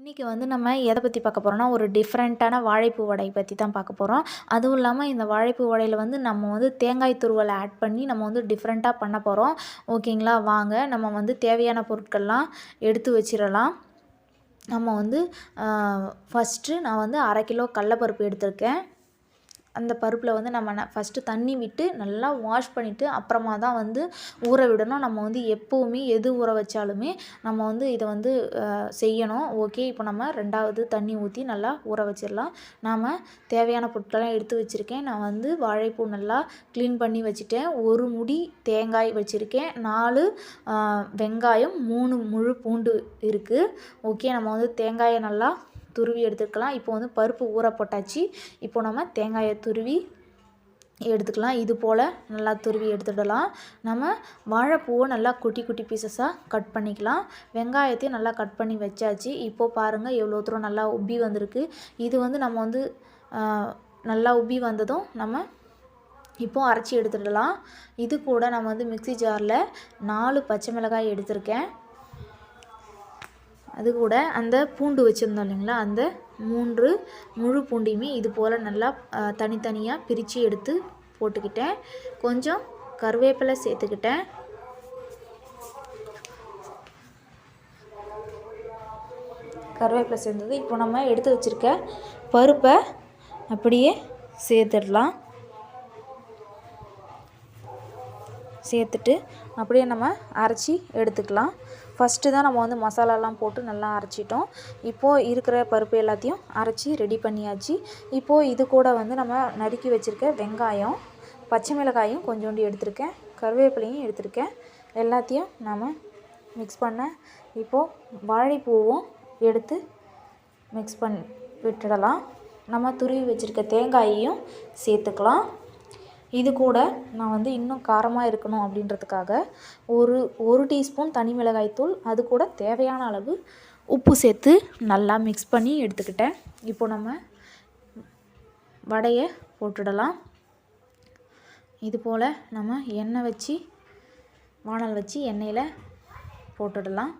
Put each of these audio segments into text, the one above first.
இன்றைக்கி வந்து நம்ம எதை பற்றி பார்க்க போகிறோம்னா ஒரு டிஃப்ரெண்ட்டான வாழைப்பூ வடை பற்றி தான் பார்க்க போகிறோம். அதுவும் இல்லாமல் இந்த வாழைப்பூ வடையில் வந்து நம்ம வந்து தேங்காய் துருவலை ஆட் பண்ணி நம்ம வந்து டிஃப்ரெண்ட்டாக பண்ண போகிறோம். ஓகேங்களா? வாங்க நம்ம வந்து தேவையான பொருட்கள்லாம் எடுத்து வச்சிடலாம். நம்ம வந்து ஃபஸ்ட்டு நான் வந்து 1/2 கிலோ கடலப்பருப்பு எடுத்திருக்கேன். அந்த பருப்பில் வந்து நம்ம ஃபஸ்ட்டு தண்ணி விட்டு நல்லா வாஷ் பண்ணிவிட்டு அப்புறமா தான் வந்து ஊற விடணும். நம்ம வந்து எப்போவுமே எது ஊற வச்சாலுமே நம்ம வந்து இதை வந்து செய்யணும். ஓகே, இப்போ நம்ம 2வது தண்ணி ஊற்றி நல்லா ஊற வச்சிடலாம். நாம் தேவையான பொருட்கள்லாம் எடுத்து வச்சுருக்கேன். நான் வந்து வாழைப்பூ நல்லா க்ளீன் பண்ணி வச்சுட்டேன். 1 முடி தேங்காய் வச்சுருக்கேன். 4 வெங்காயம், 3 முழு பூண்டு இருக்குது. ஓகே, நம்ம வந்து தேங்காயை நல்லா துருவி எடுத்துக்கலாம். இப்போ வந்து பருப்பு ஊற போட்டாச்சு. இப்போ நம்ம தேங்காயை துருவி எடுத்துக்கலாம். இது போல் நல்லா துருவி எடுத்துடலாம். நம்ம வாழைப்பூவை நல்லா குட்டி குட்டி பீசஸாக கட் பண்ணிக்கலாம். வெங்காயத்தையும் நல்லா கட் பண்ணி வச்சாச்சு. இப்போது பாருங்கள் எவ்வளோ தூரம் நல்லா உப்பி வந்திருக்கு. இது வந்து நம்ம வந்து நல்லா உப்பி வந்ததும் நம்ம இப்போது அரைச்சி எடுத்துடலாம். இது கூட நம்ம வந்து மிக்ஸி ஜாரில் 4 பச்சை மிளகாய் எடுத்திருக்கேன். அது கூட அந்த பூண்டு வச்சுருந்தோம் இல்லைங்களா, அந்த 3 முழு பூண்டையுமே இது போல் நல்லா தனித்தனியாக பிரித்து எடுத்து போட்டுக்கிட்டேன். கொஞ்சம் கருவேப்பிலை சேர்த்துக்கிட்டேன். கருவேப்பிலை சேர்ந்தது. இப்போ நம்ம எடுத்து வச்சுருக்க பருப்பை அப்படியே சேர்த்துடலாம். சேர்த்துட்டு அப்படியே நம்ம அரைச்சி எடுத்துக்கலாம். ஃபஸ்ட்டு தான் நம்ம வந்து மசாலாலாம் போட்டு நல்லா அரைச்சிட்டோம். இப்போது இருக்கிற பருப்பு எல்லாத்தையும் அரைச்சி ரெடி பண்ணியாச்சு. இப்போது இது கூட வந்து நம்ம நறுக்கி வச்சுருக்க வெங்காயம், பச்சை மிளகாயும் கொஞ்சோண்டு எடுத்திருக்கேன், கருவேப்பிலையும் எடுத்திருக்கேன். எல்லாத்தையும் நாம் மிக்ஸ் பண்ண இப்போது வாழைப்பூவும் எடுத்து மிக்ஸ் பண்ணி விட்டுடலாம். நம்ம துருவி வச்சுருக்க தேங்காயையும் சேர்த்துக்கலாம். இது கூட நான் வந்து இன்னும் காரமாக இருக்கணும் அப்படின்றதுக்காக ஒரு டீஸ்பூன் தனி மிளகாய்த்தூள், அது கூட தேவையான அளவு உப்பு சேர்த்து நல்லா மிக்ஸ் பண்ணி எடுத்துக்கிட்டேன். இப்போ நம்ம வடையை போட்டுடலாம். இது போல் நம்ம எண்ணெய் வச்சு வானல் வச்சு எண்ணெயில் போட்டுடலாம்.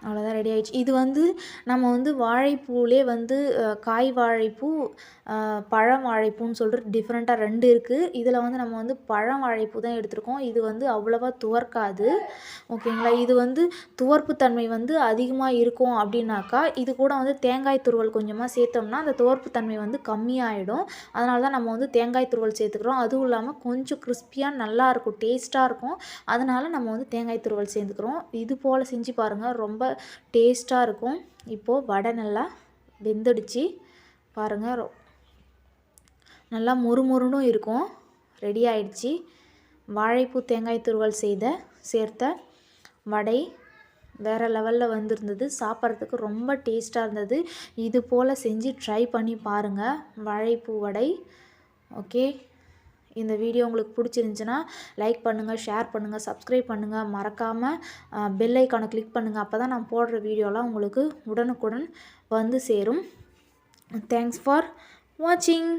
அவ்வளோதான், ரெடி ஆகிடுச்சு. இது வந்து நம்ம வந்து வாழைப்பூலே வந்து காய் வாழைப்பூ, பழம் வாழைப்பூன்னு சொல்லிட்டு டிஃப்ரெண்ட்டாக 2 இருக்குது. இதில் வந்து நம்ம வந்து பழம் வாழைப்பூ தான் எடுத்திருக்கோம். இது வந்து அவ்வளோவா துவர்க்காது. ஓகேங்களா? இது வந்து துவர்ப்பு தன்மை வந்து அதிகமாக இருக்கும் அப்படின்னாக்கா இது கூட வந்து தேங்காய் துருவல் கொஞ்சமாக சேர்த்தோம்னா அந்த துவர்ப்பு தன்மை வந்து கம்மியாகிடும். அதனால தான் நம்ம வந்து தேங்காய் துருவல் சேர்த்துக்கிறோம். அதுவும் இல்லாமல் கொஞ்சம் கிறிஸ்பியாக நல்லாயிருக்கும், டேஸ்ட்டாக இருக்கும். அதனால் நம்ம வந்து தேங்காய் துருவல் சேர்த்துக்கிறோம். இது போல் செஞ்சு பாருங்கள், ரொம்ப டேஸ்ட்டாக இருக்கும். இப்போது வடை நல்லா வெந்துடுச்சு பாருங்கள், நல்லா மொறுமொறுனும் இருக்கும். ரெடி ஆயிடுச்சு. வாழைப்பூ தேங்காய் துருவல் சேர்த்த வடை வேறு லெவலில் வந்திருந்தது. சாப்பிட்றதுக்கு ரொம்ப டேஸ்ட்டாக இருந்தது. இது போல் செஞ்சு ட்ரை பண்ணி பாருங்கள் வாழைப்பூ வடை. ஓகே, இந்த வீடியோ உங்களுக்கு பிடிச்சிருந்துச்சுன்னா லைக் பண்ணுங்கள், ஷேர் பண்ணுங்கள், சப்ஸ்கிரைப் பண்ணுங்கள். மறக்காமல் பெல் ஐக்கானை கிளிக் பண்ணுங்கள். அப்போ தான் நான் போடுற வீடியோலாம் உங்களுக்கு உடனுக்குடன் வந்து சேரும். தேங்க்ஸ் ஃபார் வாட்சிங்.